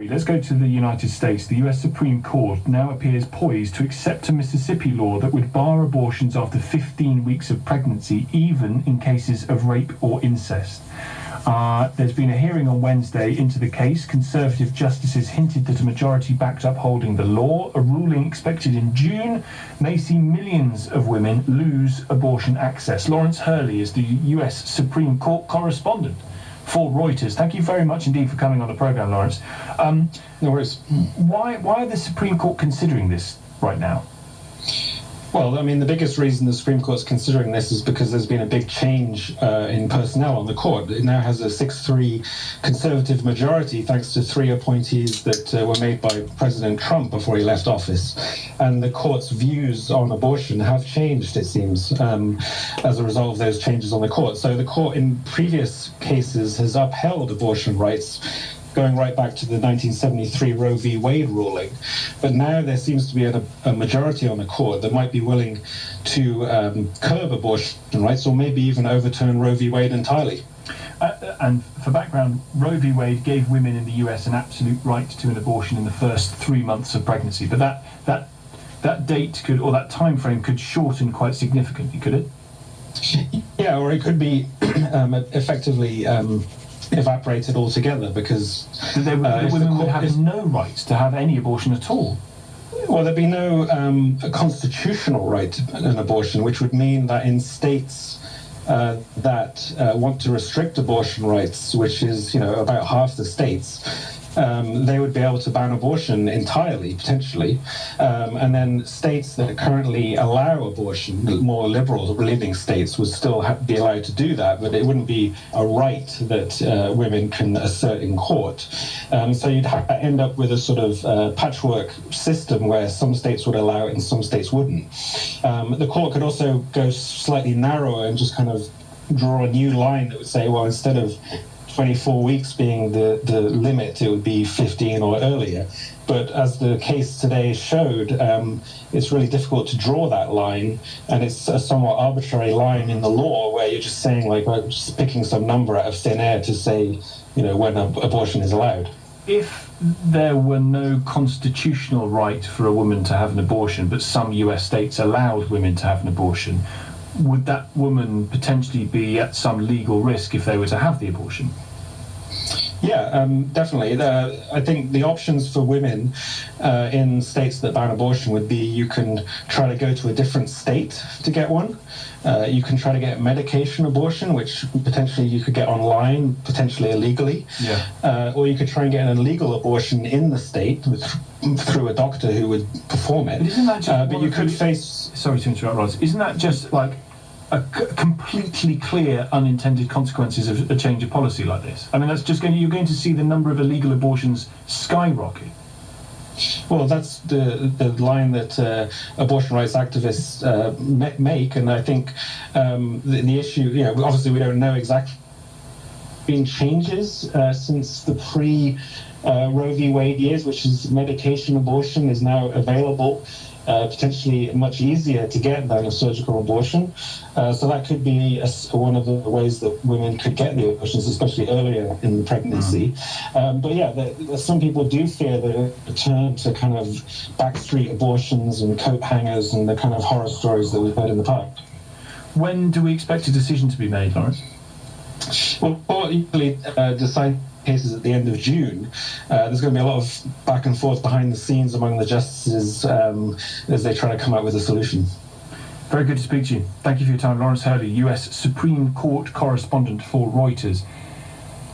Let's go to the United States. The US Supreme Court now appears poised to accept a Mississippi law that would bar abortions after 15 weeks of pregnancy, even in cases of rape or incest. There's been a hearing on Wednesday into the case. Conservative justices hinted that a majority backed upholding the law. A ruling expected in June may see millions of women lose abortion access. Lawrence Hurley is the US Supreme Court correspondent for Reuters. Thank you very much indeed for coming on the programme, Lawrence. No worries. Why are the Supreme Court considering this right now? Well, I mean, the biggest reason the Supreme Court's considering this is because there's been a big change in personnel on the court. It now has a 6-3 Conservative majority thanks to 3 appointees that were made by President Trump before he left office. And the court's views on abortion have changed, it seems, as a result of those changes on the court. So the court in previous cases has upheld abortion rights, going right back to the 1973 Roe v. Wade ruling. But now there seems to be a majority on the court that might be willing to curb abortion rights or maybe even overturn Roe v. Wade entirely. And for background, Roe v. Wade gave women in the US an absolute right to an abortion in the first 3 months of pregnancy. But that date could, or that time frame could shorten quite significantly, could it? Yeah, or it could be effectively evaporated altogether, because the women would have no right to have any abortion at all. Well, there'd be no constitutional right to an abortion, which would mean that in states that want to restrict abortion rights, which is, about half the states, they would be able to ban abortion entirely, potentially. And then states that currently allow abortion, more liberal leaning states, would still be allowed to do that, but it wouldn't be a right that women can assert in court. So you'd end up with a sort of patchwork system where some states would allow it and some states wouldn't. The court could also go slightly narrower and just kind of draw a new line that would say, well, instead of 24 weeks being the limit, it would be 15 or earlier. But as the case today showed, it's really difficult to draw that line, and it's a somewhat arbitrary line in the law where you're just saying, just picking some number out of thin air to say, when abortion is allowed. If there were no constitutional right for a woman to have an abortion, but some US states allowed women to have an abortion, would that woman potentially be at some legal risk if they were to have the abortion? Yeah, definitely. I think the options for women in states that ban abortion would be you can try to go to a different state to get one. You can try to get medication abortion, which potentially you could get online, potentially illegally. Yeah. Or you could try and get an illegal abortion in the state through a doctor who would perform it. But isn't that just but you could face... Sorry to interrupt, Roz. Isn't that just like a completely clear unintended consequences of a change of policy like this? I mean, that's just you're going to see the number of illegal abortions skyrocket. Well, that's the line that abortion rights activists make, and I think the issue, obviously we don't know exactly. Been changes since the Roe v. Wade years, which is medication abortion is now available. Potentially much easier to get than a surgical abortion. So that could be one of the ways that women could get the abortions, especially earlier in the pregnancy. But yeah, some people do fear the return to kind of backstreet abortions and coat hangers and the kind of horror stories that we've heard in the past. When do we expect a decision to be made, Lawrence? Well, court usually decide cases at the end of June. There's going to be a lot of back and forth behind the scenes among the justices as they try to come up with a solution. Very good to speak to you. Thank you for your time, Lawrence Hurley, US Supreme Court correspondent for Reuters.